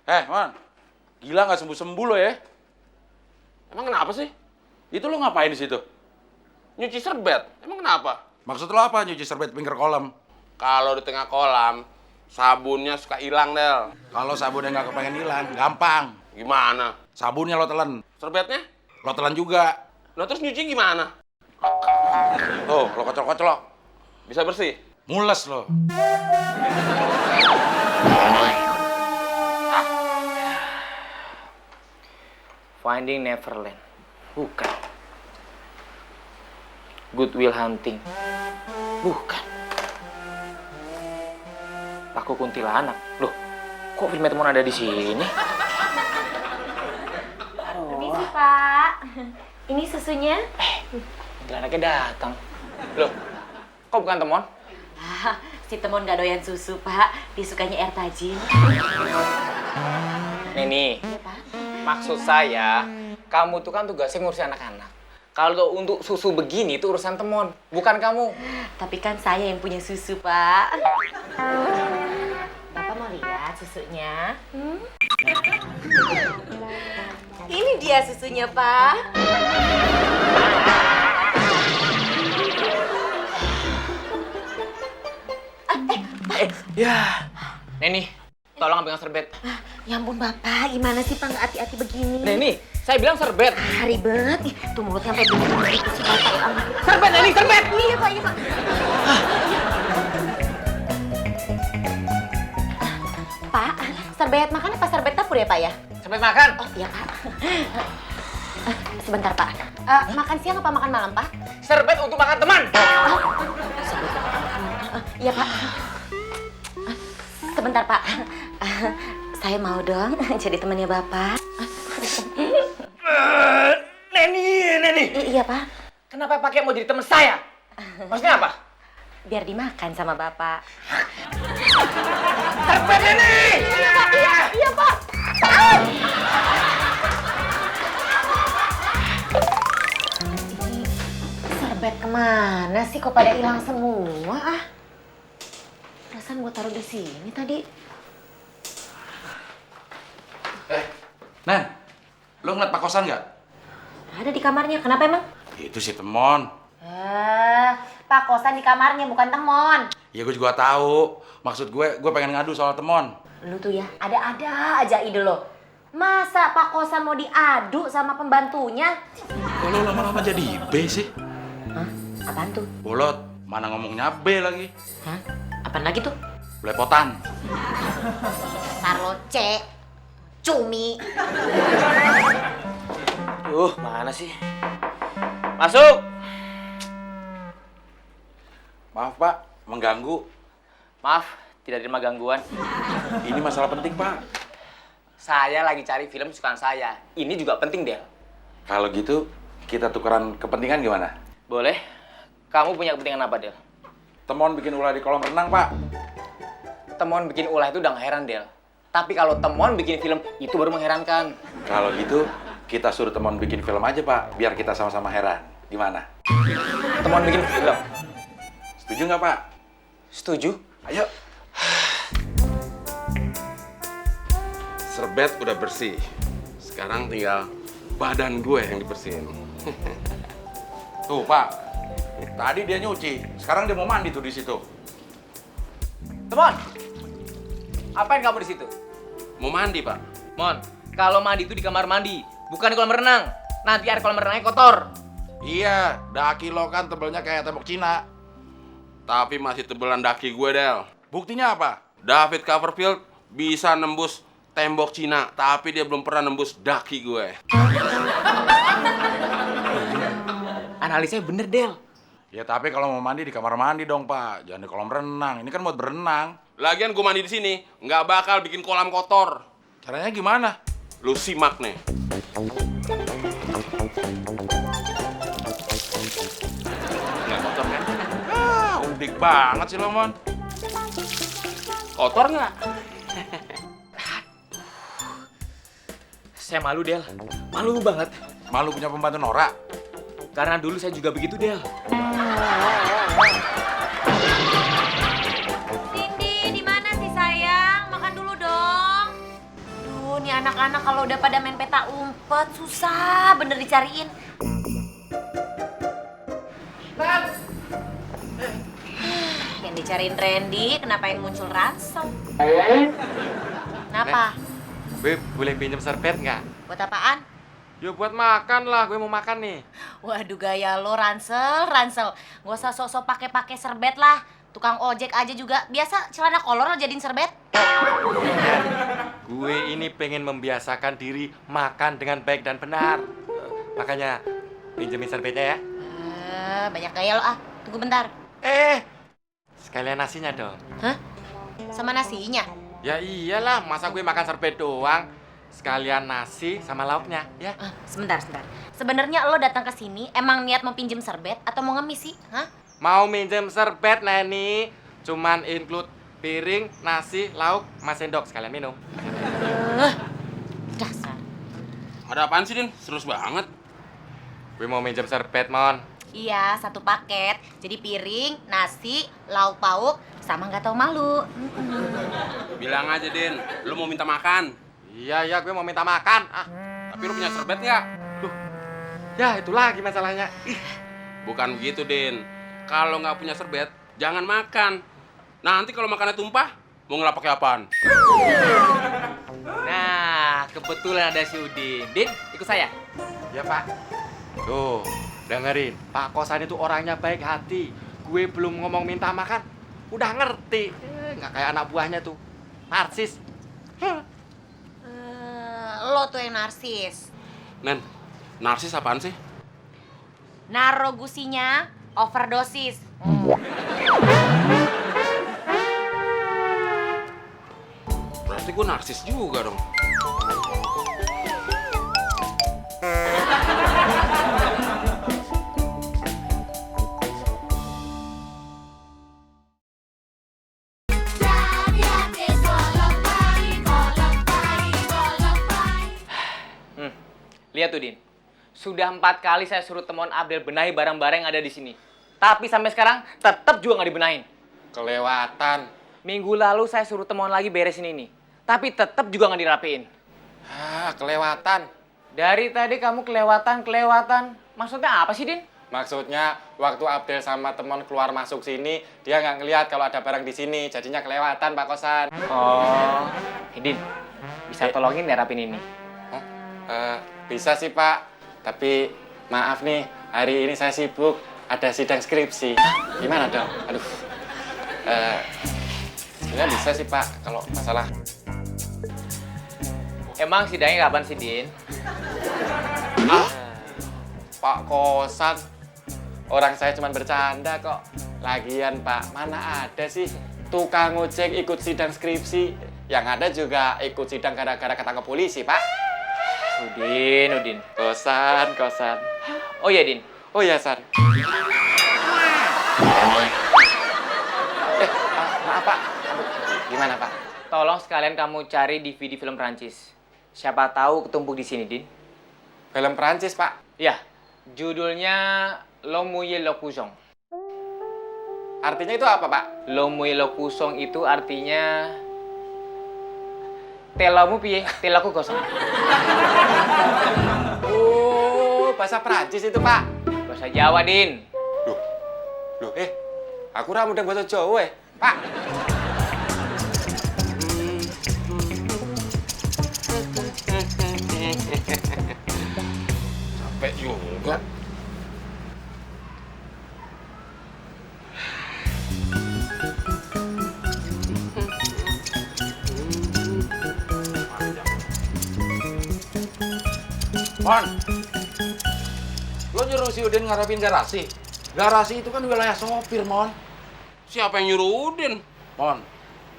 Man. Gila nggak sembuh-sembuh lo ya? Emang kenapa sih? Itu lo ngapain di situ? Nyuci serbet. Emang kenapa? Maksud lo apa nyuci serbet pinggir kolam? Kalau di tengah kolam, sabunnya suka hilang, Del. Kalau sabunnya nggak kepengen hilang, gampang. Gimana? Sabunnya lo telan. Serbetnya? Lo telan juga. Nah, terus nyuci gimana? Tuh, lo kocok-kocok. Bisa bersih? Mules lo. Finding Neverland. Bukan. Good Will Hunting. Bukan. Paku Kuntilanak. Loh, kok film teman ada di sini? Permisi, Pak. Ini susunya? Kuntilanaknya datang. Loh, kok bukan Temon? Si Temon gak doyan susu, Pak. Dia sukanya air tajin. Neni, Iya, Pak. maksud saya, kamu tuh kan tugasnya ngurusin anak-anak. Kalau untuk susu begini itu urusan Temon, bukan kamu. Tapi kan saya yang punya susu, Pak. Bapak mau lihat susunya? Ini dia susunya, Pak. Ya, Neni, tolong ambil serbet. Ya ampun, Bapak. Gimana sih, Pak? Nggak hati-hati begini. Neni, saya bilang serbet. Ribet. Ih, tuh mulutnya sampai begini gitu sih, Bapak. Ya ampun. Serbet, Neni, serbet! Iya, Pak. Iya, Pak. Pak, serbet makan apa serbet dapur ya, Pak ya? Serbet makan. Oh, iya, Pak. Sebentar, Pak. Makan siang apa makan malam, Pak? Serbet untuk makan teman. Iya, Pak. Sebentar, Pak. Saya mau dong jadi temannya Bapak. Neni. Iya, Pak. Kenapa pakai mau jadi teman saya? Maksudnya apa? Biar dimakan sama Bapak. Serbet, Neni! Iya, Pak. Iya, Pak. Serbet kemana sih? Kok pada hilang semua, ah? Perasaan gua taruh di sini tadi. Nen, lo ngeliat Pak Kosan nggak? Ada di kamarnya. Kenapa emang? Itu si Temon. Pak Kosan di kamarnya, bukan Temon. Ya gue juga tahu. Maksud gue pengen ngadu soal Temon. Lu tuh ya, ada-ada aja ide lo. Masa Pak Kosan mau diadu sama pembantunya? Kok lo lama-lama jadi B sih? Hah? Apaan tuh? Bolot, mana ngomongnya B lagi? Hah? Apaan lagi tuh? Belepotan. Dasar lo C. Cumi. Mana sih? Masuk! Maaf Pak, mengganggu. Maaf, tidak terima gangguan. Ini masalah penting Pak. Saya lagi cari film kesukaan saya. Ini juga penting, Del. Kalau gitu, kita tukeran kepentingan gimana? Boleh? Kamu punya kepentingan apa, Del? Temon bikin ulah di kolam renang Pak. Temon bikin ulah itu udah nggak heran, Del. Tapi kalau Temon bikin film, itu baru mengherankan. Kalau gitu, kita suruh Temon bikin film aja Pak, biar kita sama-sama heran. Gimana? Temon bikin film. Setuju nggak Pak? Setuju? Ayo. Serbet udah bersih. Sekarang tinggal badan gue yang dibersihin. Tuh Pak, tadi dia nyuci, sekarang dia mau mandi tuh di situ. Temon! Apain kamu di situ? Mau mandi, Pak? Mon, kalau mandi itu di kamar mandi, bukan di kolam renang. Nanti air kolam renangnya kotor. Iya, daki lo kan tebelnya kayak tembok Cina. Tapi masih tebelan daki gue, Del. Buktinya apa? David Copperfield bisa nembus tembok Cina, tapi dia belum pernah nembus daki gue. Analisanya bener, Del. Ya tapi kalau mau mandi di kamar mandi dong Pak, jangan di kolam renang. Ini kan buat berenang. Lagian gue mandi di sini nggak bakal bikin kolam kotor. Caranya gimana? Lu simak nih. Nggak kotor kan? Udik banget sih lo, Mon. Kotor nggak? Saya malu, Del. Malu banget. Malu punya pembantu Nora? Karena dulu saya juga begitu, Del. Cindy, di mana sih sayang? Makan dulu dong. anak-anak kalau udah pada main peta umpet susah bener dicariin. Yang dicariin Randy, kenapa yang muncul Ransel? Kenapa? Gue boleh pinjam serbet nggak? Buat apaan? Ya buat makan lah, gue mau makan nih. Waduh gaya lo Ransel. Gak usah sok-sok pakai serbet lah. Tukang ojek aja juga biasa celana kolor lo jadiin serbet. Gue ini pengen membiasakan diri makan dengan baik dan benar. Makanya pinjemin serbetnya ya. Banyak gaya lo ah. Tunggu bentar. Sekalian nasinya dong. Hah? Sama nasinya? Ya iyalah, masa gue makan serbet doang. Sekalian nasi sama lauknya, ya. Sebentar. Sebenarnya lo datang ke sini emang niat mau pinjem serbet atau mau ngemis sih? Hah? Mau minjem serbet, Neni. Cuman include piring, nasi, lauk, sama sendok. Sekalian minum. Dasar. Ada apaan sih, Din? Serius banget. Gue mau minjem serbet, Mon. Iya, satu paket. Jadi piring, nasi, lauk pauk, sama nggak tahu malu. Bilang aja, Din. Lu mau minta makan. Iya, gue mau minta makan. Tapi lu punya serbet nggak? Ya, itu lagi masalahnya. Bukan begitu, Din. Kalau nggak punya serbet, jangan makan. Nanti kalau makannya tumpah, mau ngelap pakai apaan? Nah, kebetulan ada si Udin. Din, ikut saya. Ya, Pak. Tuh, dengerin. Pak Kosan itu orangnya baik hati. Gue belum ngomong minta makan, udah ngerti. Nggak kayak anak buahnya tuh. Narsis. Lo tuh yang narsis. Nen, narsis apaan sih? Naro gusinya overdosis. Berarti gue narsis juga dong. Lihat tuh, Din. Sudah 4 kali saya suruh temuan Abdel benahi barang-barang yang ada di sini. Tapi sampai sekarang tetap juga nggak dibenahin. Kelewatan. Minggu lalu saya suruh temuan lagi beresin ini. Tapi tetap juga nggak dirapiin. Kelewatan. Dari tadi kamu kelewatan. Maksudnya apa sih, Din? Maksudnya waktu Abdel sama teman keluar masuk sini, dia nggak ngelihat kalau ada barang di sini, jadinya kelewatan Pak Kosan. Oh, Din, bisa tolongin nggak rapin ini? Bisa sih Pak, tapi maaf nih, hari ini saya sibuk, ada sidang skripsi. Gimana dong? Aduh, sebenarnya bisa sih Pak, kalau masalah. Emang sidangnya kapan sih, Din? Pak Kosan, orang saya cuma bercanda kok. Lagian Pak, mana ada sih tukang ojek ikut sidang skripsi? Yang ada juga ikut sidang gara-gara ketangkep polisi, Pak. Udin. Kosan. Oh iya, Din. Oh iya, San. Maaf, Pak. Gimana, Pak? Tolong sekalian kamu cari DVD film Prancis. Siapa tahu ketumpuk di sini, Din. Film Prancis, Pak. Ya, judulnya L'Homme Mouillé le Cousson. Artinya itu apa, Pak? L'Homme Mouillé le Cousson itu artinya telamu piye, telaku kosong. Oh, bahasa Prancis itu, Pak. Bahasa Jawa, Din. Loh, aku ra mudeng bahasa Jawa, Pak. Capek juga. Mon, lo nyuruh si Udin ngarapin garasi. Garasi itu kan wilayah sopir, Mon. Siapa yang nyuruh Udin? Mon,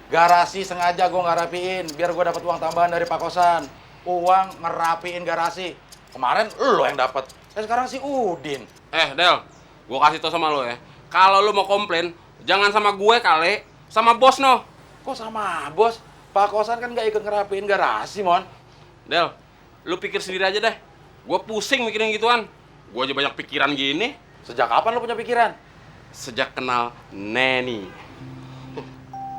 garasi sengaja gue ngarapiin biar gue dapat uang tambahan dari Pak Kosan. Uang ngerapiin garasi. Kemarin lo yang dapat. Sekarang si Udin. Del, gue kasih tau sama lo ya. Kalau lo mau komplain, jangan sama gue kali, sama bos no. Kok sama bos? Pak Kosan kan gak ikut ngerapiin garasi, Mon. Del, lo pikir sendiri aja deh. Gue pusing mikirin gituan. Gue aja banyak pikiran gini. Sejak kapan lo punya pikiran? Sejak kenal Neni.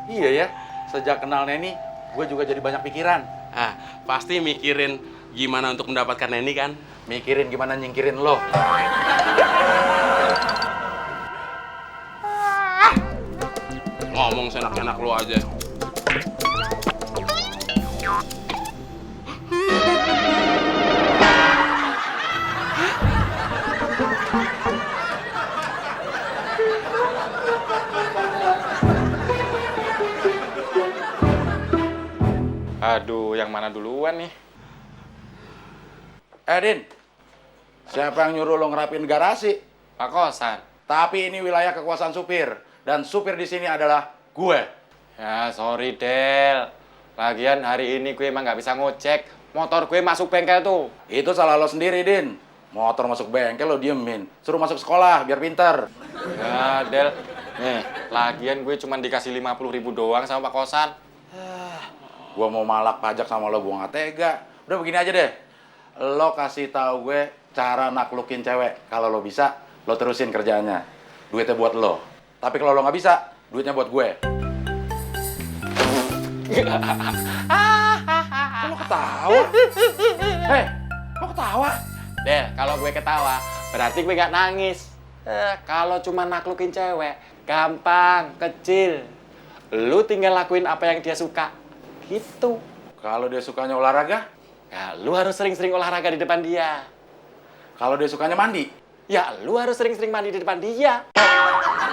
Iya ya, sejak kenal Neni, gue juga jadi banyak pikiran. Pasti mikirin gimana untuk mendapatkan Neni kan? Mikirin gimana nyingkirin lo. Ngomong seenak-enak lu aja. Aduh, yang mana duluan nih? Din, siapa yang nyuruh lo ngerapiin garasi? Pak Kosan. Tapi ini wilayah kekuasaan supir. Dan supir di sini adalah gue. Ya, sorry, Del. Lagian hari ini gue emang nggak bisa ngojek. Motor gue masuk bengkel tuh. Itu salah lo sendiri, Din. Motor masuk bengkel lo diemin. Suruh masuk sekolah biar pinter. Ya, Del. Nih, lagian gue cuma dikasih 50.000 doang sama Pak Kosan. Gue mau malak pajak sama lo, gue nggak tega. Udah begini aja deh. Lo kasih tahu gue cara naklukin cewek. Kalau lo bisa, lo terusin kerjaannya. Duitnya buat lo. Tapi kalau lo nggak bisa, duitnya buat gue. Kok lo ketawa? Hei, kok ketawa? Del, kalau gue ketawa, berarti gue nggak nangis. Kalau cuma naklukin cewek, gampang, kecil. Lu tinggal lakuin apa yang dia suka. Gitu. Kalau dia sukanya olahraga, Ya, lu harus sering-sering olahraga di depan dia. kalau dia sukanya mandi, Ya, lu harus sering-sering mandi di depan dia.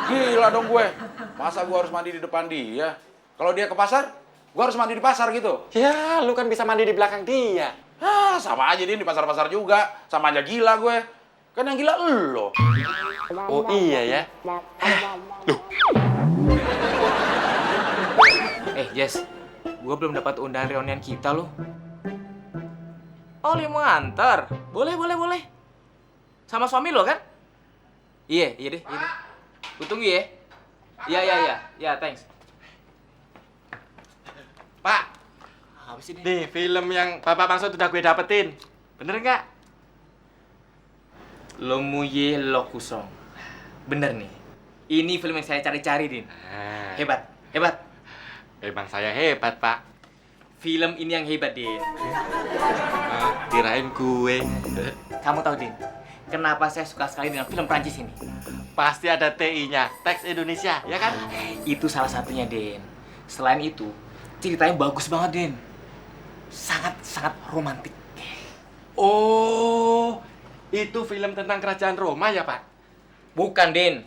gila dong gue. Masa gue harus mandi di depan dia? Kalau dia ke pasar, gue harus mandi di pasar gitu. Ya, lu kan bisa mandi di belakang dia. Sama aja dia di pasar-pasar juga. Sama aja gila gue. Kan yang gila lo. Oh iya ya. Jess, gua belum dapat undangan reunian kita loh. Oh, lu mau nganter? Boleh. Sama suami lo kan? Iya deh. Gua tunggu ya. Iya, thanks. Pak, Apa sih, Din? nih film yang Bapak maksud udah gue dapetin. Bener nggak? Lo muye lo kusong. Bener nih. Ini film yang saya cari-cari, Din. Hebat. Emang saya hebat, Pak. Film ini yang hebat, Din. Kirain gue. Kamu tahu, Din, kenapa saya suka sekali dengan film Prancis ini? Pasti ada TI-nya, teks Indonesia, ya kan? Itu salah satunya, Din. Selain itu, ceritanya bagus banget, Din. Sangat romantis. Oh, itu film tentang kerajaan Roma ya, Pak? Bukan, Din.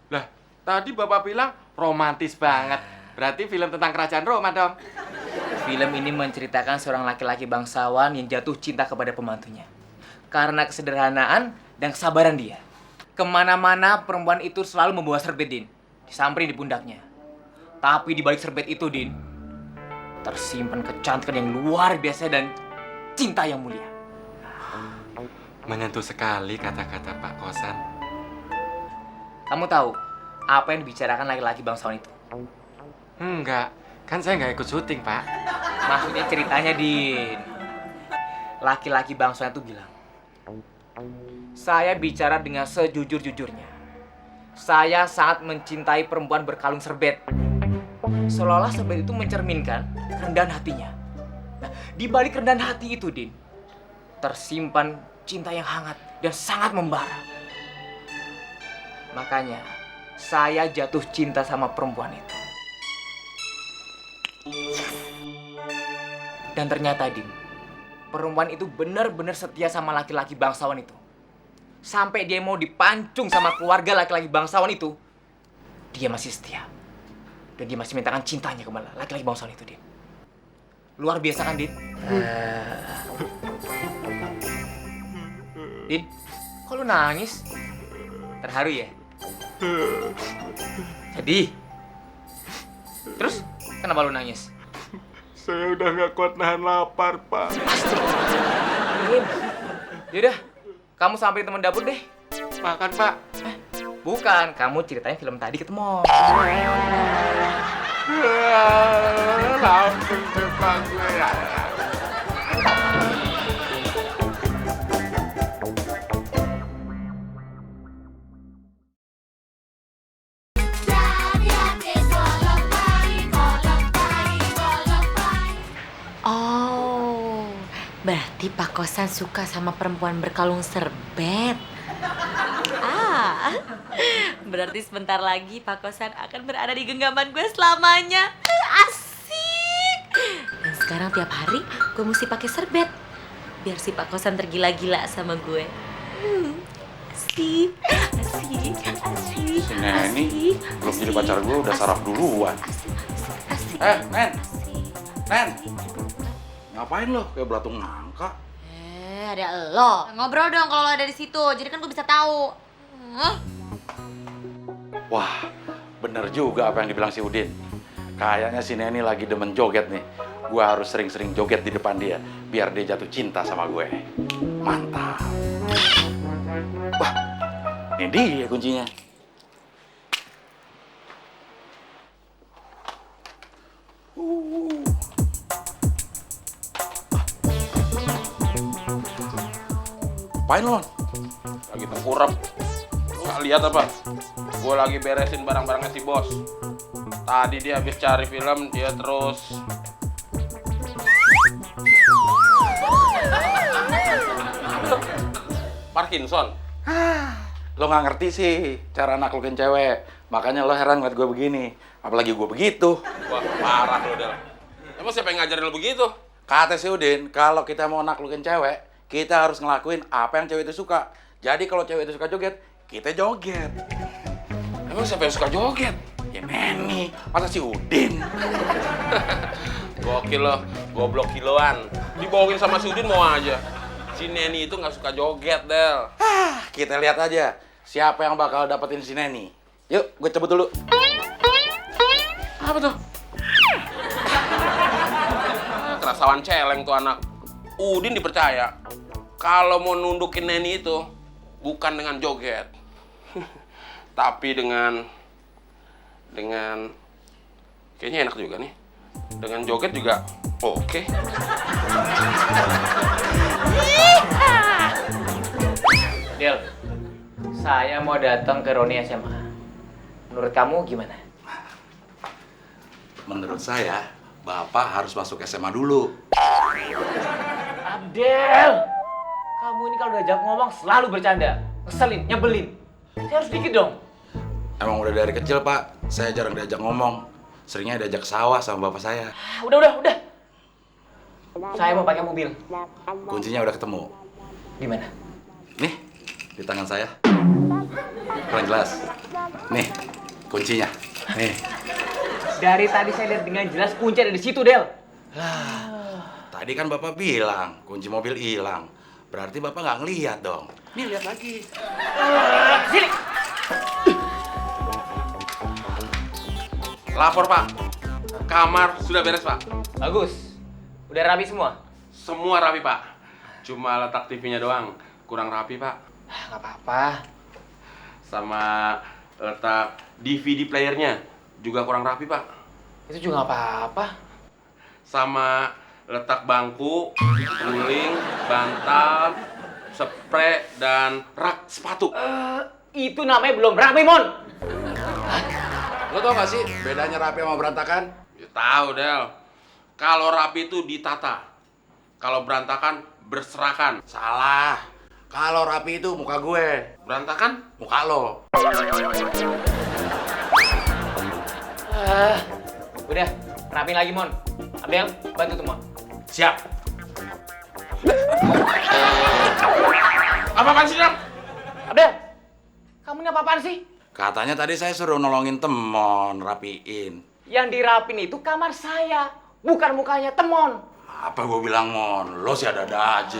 Lah, tadi Bapak bilang romantis banget. Berarti film tentang kerajaan Roma dong. Film ini menceritakan seorang laki-laki bangsawan yang jatuh cinta kepada pembantunya. Karena kesederhanaan dan kesabaran dia. Kemana-mana perempuan itu selalu membawa serbet, Din. Disamperin di pundaknya. Tapi di balik serbet itu, Din, tersimpan kecantikan yang luar biasa dan cinta yang mulia. Menyentuh sekali kata-kata Pak Kosan. Kamu tahu apa yang dibicarakan laki-laki bangsawan itu? Enggak, kan saya nggak ikut syuting, Pak. Maksudnya ceritanya, Din. Laki-laki bangsawan itu bilang, saya bicara dengan sejujur-jujurnya. Saya sangat mencintai perempuan berkalung serbet. Seolah-olah serbet itu mencerminkan kerendahan hatinya. Nah, di balik kerendahan hati itu, Din, tersimpan cinta yang hangat dan sangat membara. Makanya, saya jatuh cinta sama perempuan itu. Dan ternyata, Din, perempuan itu benar-benar setia sama laki-laki bangsawan itu. Sampai dia mau dipancung sama keluarga laki-laki bangsawan itu, dia masih setia. Dan dia masih mintakan cintanya kepada laki-laki bangsawan itu, Din. Luar biasa kan, Din? Din, kok lu nangis? Terharu ya? Sedih? Terus, kenapa lu nangis? Saya udah nggak kuat nahan lapar, Pak. Din, yaudah, kamu sampai teman dapur deh. Makan, Pak. Bukan, kamu ceritain film tadi ke mall. Langsung depan gue ya. Oh, Kosan suka sama perempuan berkalung serbet. Berarti sebentar lagi Pak Kosan akan berada di genggaman gue selamanya. Asik. Dan sekarang tiap hari gue mesti pakai serbet biar si Pak Kosan tergila-gila sama gue. Asik, asik, asik. Si Neni belum jadi pacar gue udah saraf duluan. Asik, asik, Nen. asik. Nen, ngapain lo kayak belatung nangka? Ada lo. Ngobrol dong kalau lo ada di situ. Jadi kan gue bisa tahu. Wah, bener juga apa yang dibilang si Udin. Kayaknya si Neni lagi demen joget nih. Gue harus sering-sering joget di depan dia biar dia jatuh cinta sama gue. Mantap. Wah, ini dia kuncinya. Apain lo? Lagi tengkurap. Lu nggak lihat apa? Gue lagi beresin barang-barangnya si bos. Tadi dia habis cari film, dia terus Parkinson. Lo nggak ngerti sih cara naklukin cewek. Makanya lo heran ngeliat gue begini. Apalagi gue begitu. Wah, parah lo, Del. Emang siapa yang ngajarin lo begitu? Kata si Udin, kalau kita mau naklukin cewek, kita harus ngelakuin apa yang cewek itu suka. Jadi kalau cewek itu suka joget, kita joget. Emang siapa yang suka joget? Ya Neni, masa si Udin? Gokil lo, goblok kiloan. Dibohongin sama si Udin mau aja. Si Neni itu nggak suka joget, Del. Kita lihat aja siapa yang bakal dapetin si Neni. Yuk, gue cabut dulu. Apa tuh? Kerasawan celeng tuh anak. Udin dipercaya kalau mau nundukin Neni itu bukan dengan joget, tapi dengan kayaknya enak juga nih. Dengan joget juga oke. Del, saya mau datang ke Roni SMA. Menurut kamu gimana? Menurut saya, Bapak harus masuk SMA dulu. Abdel, kamu ini kalau diajak ngomong selalu bercanda, ngeselin, nyebelin. Saya harus dikit dong. Emang udah dari kecil, Pak. Saya jarang diajak ngomong. Seringnya diajak sawah sama bapak saya. Udah. Saya mau pakai mobil. Kuncinya udah ketemu. Di mana? Nih, di tangan saya. Kurang jelas. Nih, kuncinya. Nih. Dari tadi saya lihat dengan jelas kunci ada di situ, Del. Tadi kan Bapak bilang kunci mobil hilang. Berarti Bapak nggak ngeliat dong. Nih, lihat lagi. Sini. Lapor, Pak. Kamar sudah beres, Pak. Bagus. Udah rapi semua? Semua rapi, Pak. Cuma letak TV-nya doang kurang rapi, Pak. Nggak apa-apa. Sama letak DVD playernya juga kurang rapi, Pak. Itu juga nggak apa-apa. Sama letak bangku, guling, bantal, spray, dan rak sepatu. Itu namanya belum rapi, Mon. Lo tau gak sih bedanya rapi sama berantakan? Ya, tahu, Del. Kalau rapi itu ditata. Kalau berantakan, berserakan. Salah. Kalau rapi itu muka gue. Berantakan? Muka lo. Udah, rapiin lagi, Mon. Abdel, bantu tuh, Mon. Siap. Apa-apaan sih, Del? Abdel, kamu ini apa-apaan sih? Katanya tadi saya suruh nolongin temon rapiin. Yang dirapin itu kamar saya, bukan mukanya Temon. Apa gue bilang, Mon? Lo sih ada-ada aja.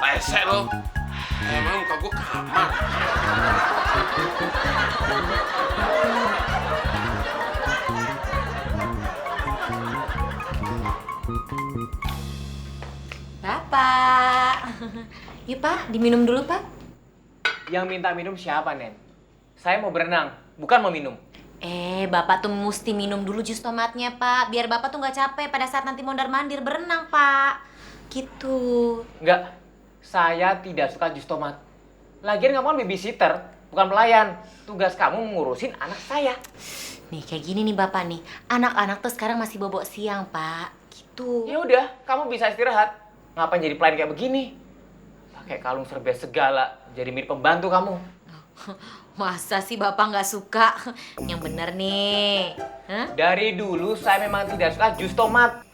Rese lo. Emang muka gue kamar. Bapak. Yuk, Pak, diminum dulu, Pak. Yang minta minum siapa, Nen? Saya mau berenang, bukan mau minum. Bapak tuh mesti minum dulu jus tomatnya, Pak. Biar Bapak tuh nggak capek pada saat nanti mondar-mandir berenang, Pak. Gitu. Enggak, saya tidak suka jus tomat. Lagian kamu kan babysitter, bukan pelayan. Tugas kamu mengurusin anak saya. Nih, kayak gini nih, Bapak nih. Anak-anak tuh sekarang masih bobok siang, Pak. Gitu. Ya udah, kamu bisa istirahat. Ngapain jadi pelayan kayak begini? Pakai kalung serbet segala, jadi mirip pembantu kamu. Masa sih Bapak nggak suka? Yang bener nih. Hah? Dari dulu saya memang tidak suka jus tomat.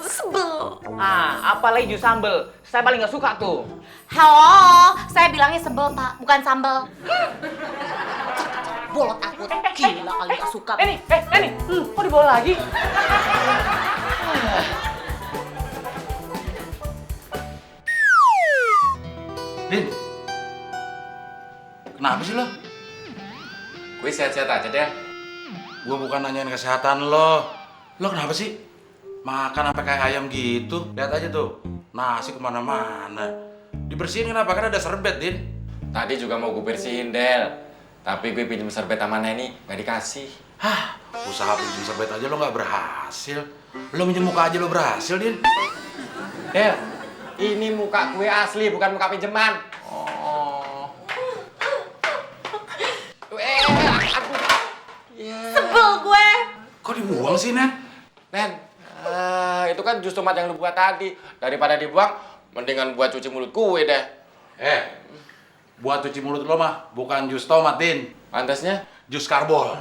Sebel. Apalagi jus sambel. Saya paling nggak suka tuh. Halo, saya bilangnya sebel Pak, bukan sambel. Bolot aku, gila kali nggak suka. Neni, kok dibawa lagi? Din, kenapa sih lo? Gue sehat-sehat aja deh. Gue bukan nanyain kesehatan lo. Lo kenapa sih? Makan sampai kayak ayam gitu. Lihat aja tuh, nasi kemana-mana. Dibersihin kenapa? Kan ada serbet, Din. Tadi juga mau gue bersihin, Del. Tapi gue pinjem serbet sama Neni, gak dikasih. Hah, usaha pinjem serbet aja lo nggak berhasil. Lo minjem muka aja lo berhasil, Din. Del, ini muka gue asli, bukan muka pinjeman. Oh. Sebel gue. Kok dibuang sih, Nen? Nen, itu kan jus tomat yang lu buat tadi. Daripada dibuang, mendingan buat cuci mulut gue deh. Buat cuci mulut lo mah bukan jus tomat, Din. Pantasnya? Jus karbol.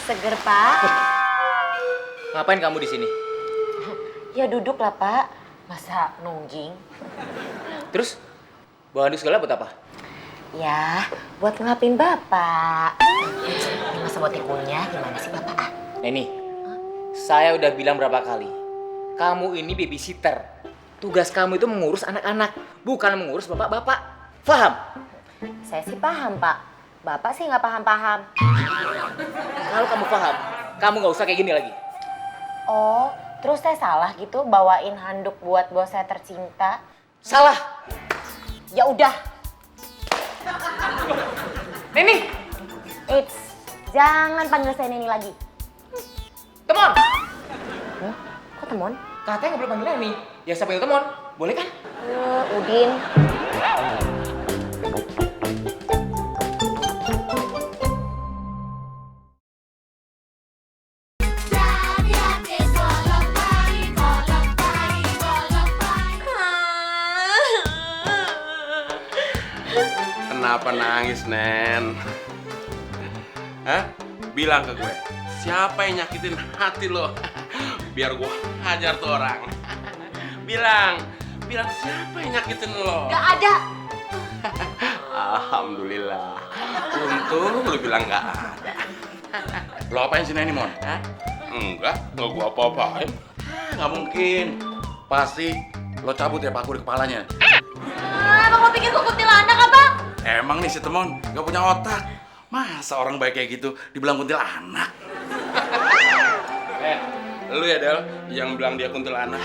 Seger Pak. Ngapain kamu di sini? Ya duduk lah Pak. Masa nungging? Terus bawa handuk segala buat apa? Ya, buat ngelapin Bapak. Ini masa buat kunyah gimana sih Bapak? Neni, saya udah bilang berapa kali, kamu ini babysitter. Tugas kamu itu mengurus anak-anak, bukan mengurus bapak-bapak. Paham? Saya sih paham Pak. Bapak sih nggak paham-paham. Kalau kamu paham, kamu nggak usah kayak gini lagi. Oh, terus saya salah gitu bawain handuk buat bos saya tercinta? Salah. Ya udah. Neni, Eits, jangan panggil saya Neni lagi. temon. Kok temon? Katanya nggak boleh panggil Neni. Ya saya panggil temon, boleh kan? Udin. Kenapa nangis, Nen? Hah? Bilang ke gue, siapa yang nyakitin hati lo? Biar gue hajar tuh orang. Bilang siapa yang nyakitin lo? Gak ada. Alhamdulillah. Untung lu bilang gak ada. Lo apain sih, Neni, Mon? Hah? Enggak gue apa-apain. Nggak mungkin. Pasti lo cabut ya paku di kepalanya. Emang lo pikir gue kuntilanak apa? Emang nih si Temon nggak punya otak. Masa orang baik kayak gitu dibilang kuntilanak? Lu ya, Del, yang bilang dia kuntilanak.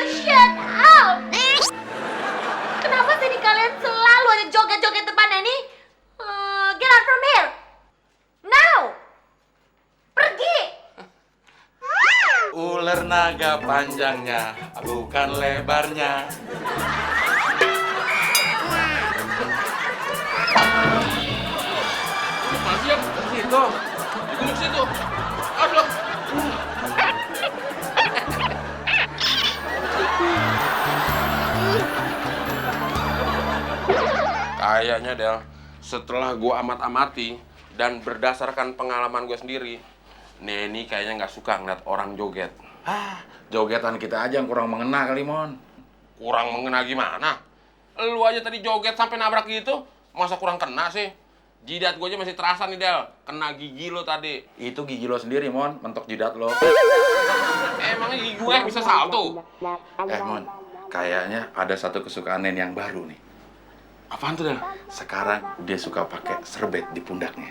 Shut up! Kenapa sih nih kalian selalu aja joget-joget depan Neni? Get out from here! Now! Pergi! Ular naga panjangnya, bukan lebarnya. Masih ya? Situ. Di situ. Awas lo. Kayaknya, Del, setelah gua amat-amati dan berdasarkan pengalaman gue sendiri, Neni kayaknya nggak suka ngeliat orang joget. Jogetan kita aja yang kurang mengena kali, Mon. Kurang mengena gimana? Lu aja tadi joget sampai nabrak gitu, masa kurang kena sih? Jidat gue aja masih terasa nih, Del. Kena gigi lo tadi. Itu gigi lo sendiri, Mon, mentok jidat lo. Emangnya gigi gue bisa salto? Mon, kayaknya ada satu kesukaan Nen yang baru nih. Apaan tuh, Del? Sekarang dia suka pakai serbet di pundaknya.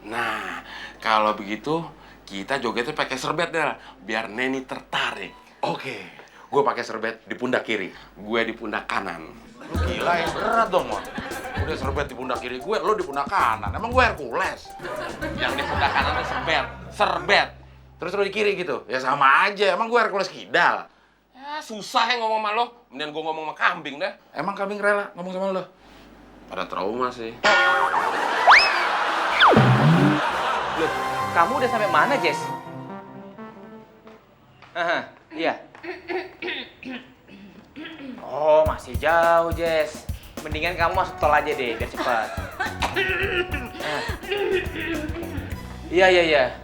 Nah, kalau begitu kita jogetnya pakai serbet, Del, biar Neni tertarik. Oke, gue pakai serbet di pundak kiri. Gue di pundak kanan. Lu gila ya, berat dong, Mon. Udah serbet di pundak kiri gue, lo di pundak kanan. Emang gue Hercules? Yang di pundak kanan itu serbet. terus lo di kiri gitu. Ya sama aja, emang gue Hercules Kidal. Ya susah ya ngomong sama lo. Mendingan gue ngomong sama kambing dah. Emang kambing rela ngomong sama lo? Pada trauma sih. Loh, kamu udah sampai mana, Jess? Aha, iya. Oh, masih jauh, Jess. Mendingan kamu masuk tol aja deh, biar cepat. Nah. Iya.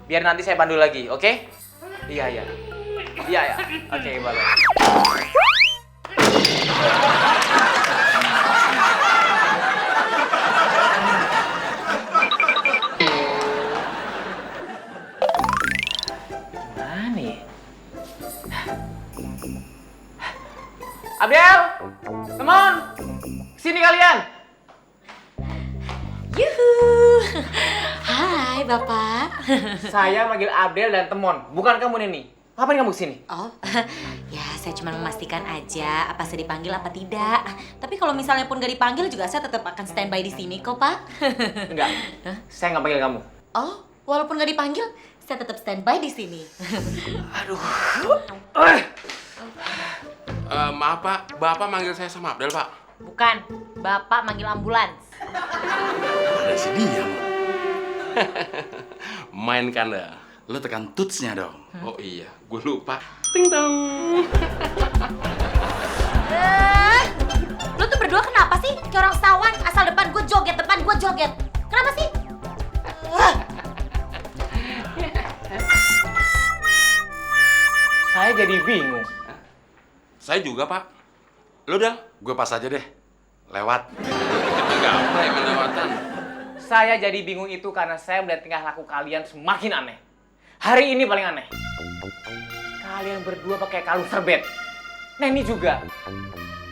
Biar nanti saya pandu lagi, oke? Iya. Iya. Oke, boleh. Gimana ya? Abdel! Temon! Sini kalian! Yuhu. Hai, Bapak. Saya manggil Abdel dan Temon, bukan kamu Neni. Ngapain kamu kesini? Oh, ya saya cuma memastikan aja apa saya dipanggil apa tidak. Tapi kalau misalnya pun gak dipanggil juga saya tetap akan standby di sini kok, Pak. Enggak, saya nggak panggil kamu. Oh, walaupun gak dipanggil, saya tetap standby di sini. Aduh. Maaf Pak, Bapak manggil saya sama Abdel Pak. Bukan, Bapak manggil ambulans. Ada si dia, Mon. Main kanda. Lo tekan tutsnya dong. Oh iya, gue lupa. Ting dong. Lu tuh berdua kenapa sih? Kayak orang sawan, asal depan gue joget. Kenapa sih? Saya jadi bingung. Saya juga Pak. Lo Dal? Gue pas aja deh. Lewat. Enggak apa yang melewatan. Saya jadi bingung itu karena saya melihat tingkah laku kalian semakin aneh. Hari ini paling aneh. Kalian berdua pakai kalung serbet. Neni juga.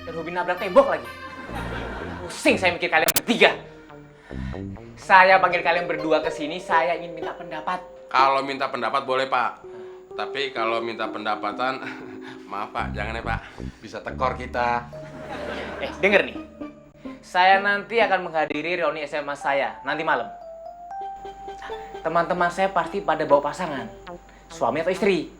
Dan hobi nabrak tembok lagi. Pusing saya mikir kalian bertiga. Saya panggil kalian berdua ke sini, saya ingin minta pendapat. Kalau minta pendapat boleh Pak. Tapi kalau minta pendapatan, maaf Pak, jangan ya Pak. Bisa tekor kita. Denger nih. Saya nanti akan menghadiri reuni SMA saya nanti malam. Teman-teman saya pasti pada bawa pasangan, suami atau istri.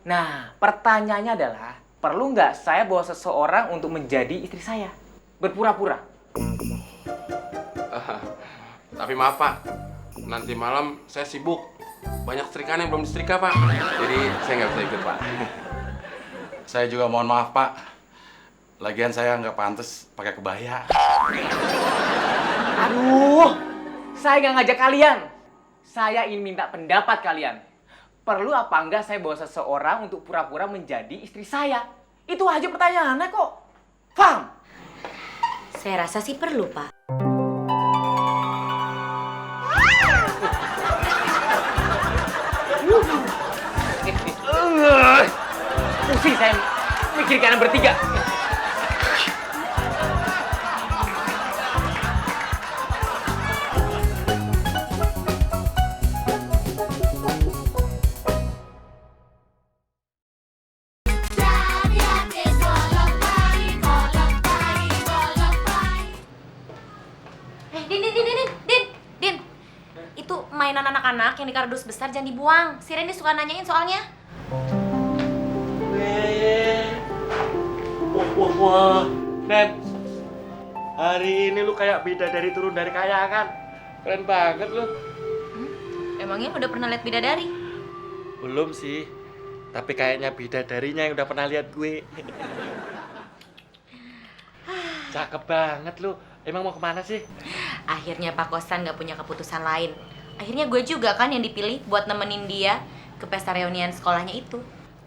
Nah, pertanyaannya adalah, perlu nggak saya bawa seseorang untuk menjadi istri saya? Berpura-pura. Tapi maaf Pak, nanti malam saya sibuk. Banyak setrikaan yang belum disetrika Pak. Jadi saya nggak bisa ikut Pak. Saya juga mohon maaf, Pak. Lagian saya nggak pantas pakai kebaya. Aduh, saya nggak ngajak kalian. Saya ingin minta pendapat kalian. Perlu apa enggak saya bawa seseorang untuk pura-pura menjadi istri saya? Itu aja pertanyaannya kok. Paham? Saya rasa sih perlu, Pak. Pusing saya mikir kalian bertiga. Din. Itu mainan anak-anak yang di kardus besar jangan dibuang. Si Randy suka nanyain soalnya. Wah, Nen. Hari ini lu kayak bidadari turun dari kayangan. Keren banget lu. Emangnya udah pernah lihat bidadari? Belum sih. Tapi kayaknya bidadarinya yang udah pernah lihat gue. Cakep banget lu. Emang mau kemana sih? Akhirnya Pak Kosan gak punya keputusan lain. Akhirnya gue juga kan yang dipilih buat nemenin dia ke pesta reunian sekolahnya itu.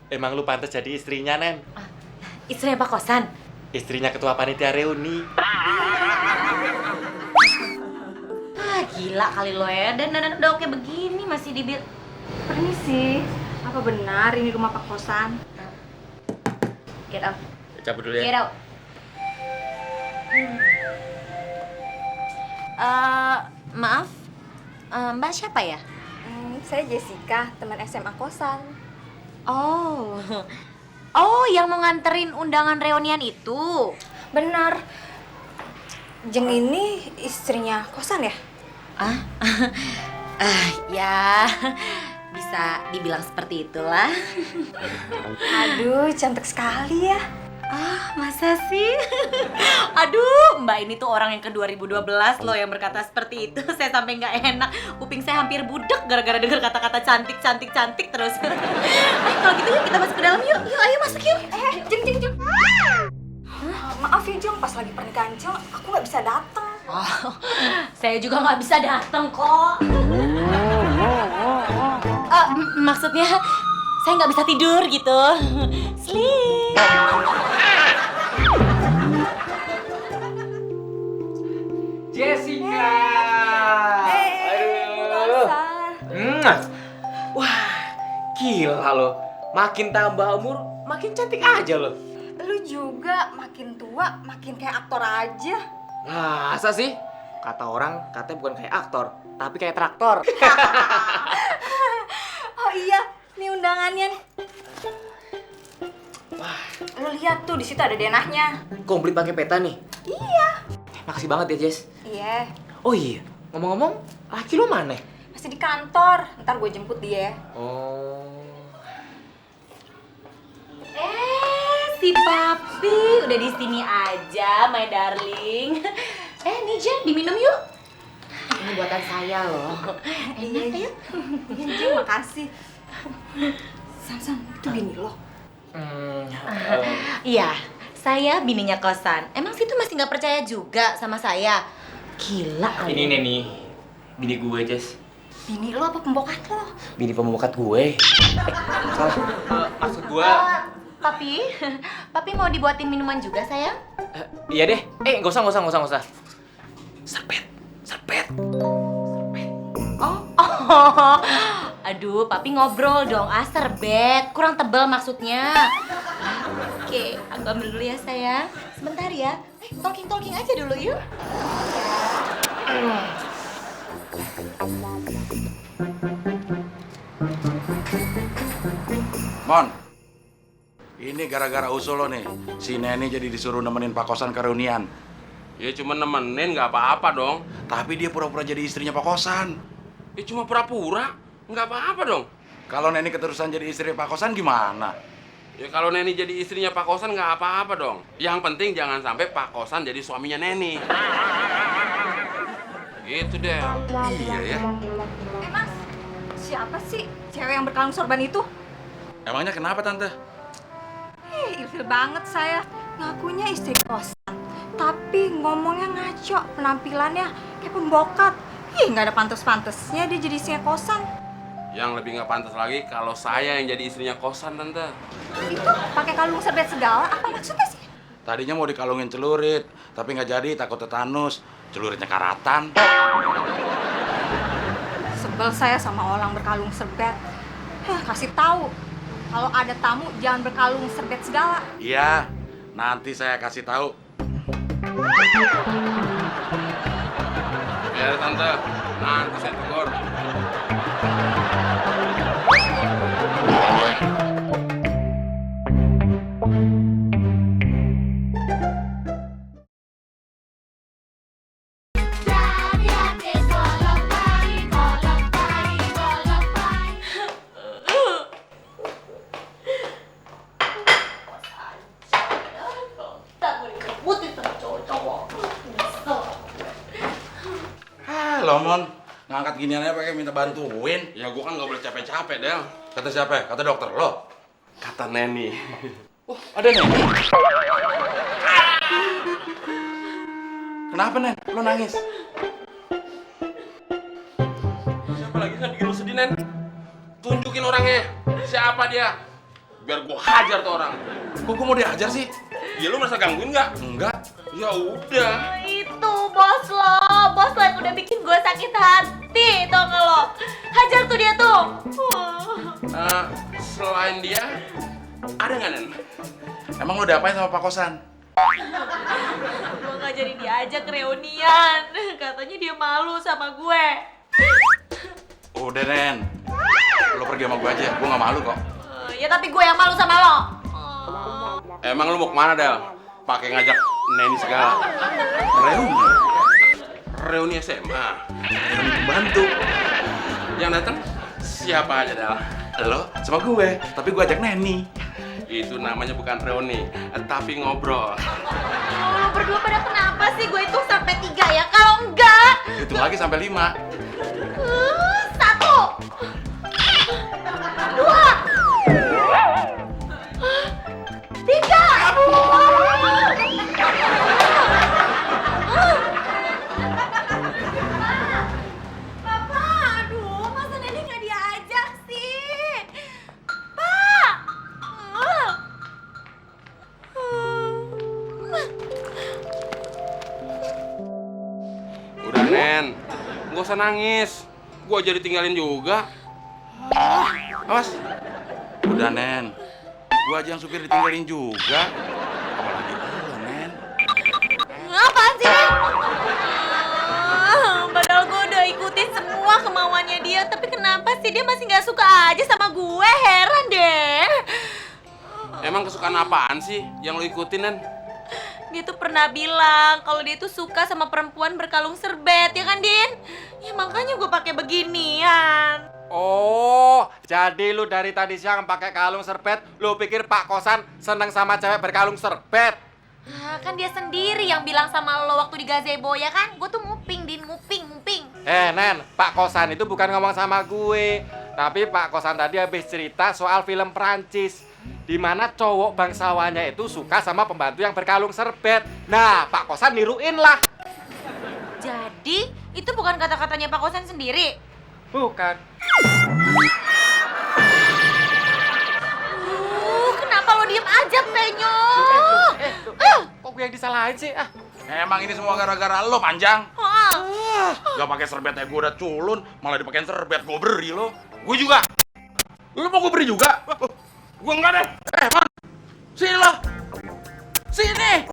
Emang lu pantas jadi istrinya, Nen? Istrinya Pak Kosan? Istrinya ketua panitia reuni. Gila kali lo ya. Dan udah oke begini masih dibil. Permisi, apa benar ini rumah Pak Kosan? Get out. Cabut dulu ya. Get out. Maaf, Mbak siapa ya? Saya Jessica, teman SMA Kosan. Oh, yang mau nganterin undangan reunian itu? Benar. Jeng ini istrinya Kosan ya? Ya, bisa bisa dibilang seperti itulah. Aduh, cantik sekali ya. Ah, masa sih? Aduh, Mbak ini tuh orang yang ke 2012 loh yang berkata seperti itu. Saya sampai nggak enak. Kuping saya hampir budek gara-gara dengar kata-kata cantik, cantik, cantik terus. Kalau gitu yuk kita masuk ke dalam yuk. Yuk, ayo masuk yuk. Jeng. Maaf ya, Jeng. Pas lagi pernikahan Jeng, aku nggak bisa datang. Oh, saya juga nggak bisa datang kok. Maksudnya saya nggak bisa tidur gitu. Sleep. Jessica. Aduh. Wah, gila lo. Makin tambah umur, makin cantik aja lo. Lu juga makin tua, makin kayak aktor aja. Masa sih? Kata orang, katanya bukan kayak aktor, tapi kayak traktor. Oh iya, nih undangannya. Wah, lu lihat tuh di situ ada denahnya. Komplit pakai peta nih. Iya. Makasih banget ya, Jess. Iya, Oh iya, ngomong-ngomong, laki lo mana? masih di kantor. Ntar gue jemput dia. Oh. Si Papi udah di sini aja, my darling. Nih Jen, diminum yuk. Ini buatan saya loh. Enak ya? Jeng, makasih. Sam, itu bini lo. Iya, saya bininya kosan. Emang situ masih nggak percaya juga sama saya? Gila. Ini nih, bini gue, Jess. Bini lo apa pembokat lo? Bini pembokat gue. Salah. Maksud gue. Papi mau dibuatin minuman juga sayang? Iya deh. Nggak usah. Serpet. Oh. Aduh, Papi ngobrol dong. Serbet. Kurang tebal maksudnya. Oke, aku ambil dulu ya sayang. Sebentar ya. Talking aja dulu yuk. Mon, ini gara-gara usul lo nih. Si Neni jadi disuruh nemenin Pak Kosan ke reunian. Ya cuma nemenin nggak apa-apa dong. Tapi dia pura-pura jadi istrinya Pak Kosan. Ya cuma pura-pura, nggak apa-apa dong. Kalau Neni keterusan jadi istri Pak Kosan gimana? Ya kalau Neni jadi istrinya Pak Kosan nggak apa-apa dong. Yang penting jangan sampai Pak Kosan jadi suaminya Neni. Gitu deh. Iya ya. Mas, siapa sih cewek yang berkalung sorban itu? Emangnya kenapa tante? Ilfil banget saya. Ngakunya istri kosan, tapi ngomongnya ngaco, penampilannya kayak pembokat. Nggak ada pantes-pantesnya dia jadi istrinya kosan. Yang lebih nggak pantas lagi kalau saya yang jadi istrinya kosan, tante. Itu pakai kalung serbet segala, apa maksudnya sih? Tadinya mau dikalungin celurit, tapi nggak jadi, takut tetanus. Celuritnya karatan. Sebel saya sama orang berkalung serbet. Kasih tahu, kalau ada tamu jangan berkalung serbet segala. Iya, nanti saya kasih tahu. Ya tante, nanti saya tegur. Lo Mon, ngangkat giniannya pakai minta bantuin. Ya gua kan nggak boleh capek-capek, Del. Kata siapa? Kata dokter lo. Kata Neni. Ada nih. Kenapa Nen? Lo nangis? Siapa lagi kan bikin lu sedih, Nen? Tunjukin orangnya. Siapa dia? Biar gua hajar tuh orang. Kok gue mau diajar sih? Ya lu merasa gangguin nggak? Enggak. Ya udah. Itu bos lo yang udah bikin gue sakit hati, tau gak lo? Hajar tuh dia tuh. Selain dia, ada nggak, Nen? Emang lo diapain sama Pak Kosan? Gue gak jadi diajak reunian. Katanya dia malu sama gue. Udah Nen, lo pergi sama gue aja. Gue gak malu kok. Ya tapi gue yang malu sama lo. Emang lu mau kemana, Del? Pakai ngajak Neni segala. Reuni. Reuni SMA. Reuni pembantu. Yang datang Siapa aja Del? Lo sama gue, tapi gue ajak Neni. Itu namanya bukan reuni, tapi ngobrol. Lo berdua pada kenapa sih? Gue hitung sampai 3 ya. Kalau enggak, Hitung lagi sampai 5. 1, 2, 3. Papa, aduh, masa Nenek nggak diajak sih? Pak! Udah Nen, nggak usah nangis. Gua jadi tinggalin juga. Awas. Udah, Nen. Gue aja yang supir ditinggalin juga. Apalagi lo, Nen. Apaan sih, Nen? Padahal gue udah ikutin semua kemauannya dia, tapi kenapa sih dia masih nggak suka aja sama gue? Heran deh. Emang kesukaan apaan sih yang lo ikutin Nen? Dia tuh pernah bilang kalau dia tuh suka sama perempuan berkalung serbet, ya kan, Din? Ya makanya gue pakai beginian. Oh, jadi lu dari tadi siang pakai kalung serbet, lu pikir Pak Kosan seneng sama cewek berkalung serbet? Ah, kan dia sendiri yang bilang sama lo waktu di gazebo, ya kan? Gue tuh nguping, Din, nguping. Nen, Pak Kosan itu bukan ngomong sama gue. Tapi Pak Kosan tadi habis cerita soal film Prancis, di mana cowok bangsawannya itu suka sama pembantu yang berkalung serbet. Nah, Pak Kosan niruin lah. Jadi, itu bukan kata-katanya Pak Kosan sendiri? Bukan. Kenapa lo diem aja, Penyo? Kok gue yang disalahin sih? Emang ini semua gara-gara lo, Panjang. Ah. Gak pakai serbet aja gue udah culun, malah dipakein serbet gue beri lo. Gue juga. Lo mau gue beri juga? Gue enggak deh. Man. Sini lo. Sini.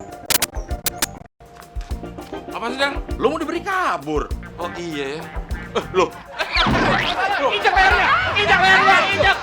Apa sih Del? Lo mau diberi kabur. Oh iya ya. Lo. Injak lehernya. Injak lehernya. Injak.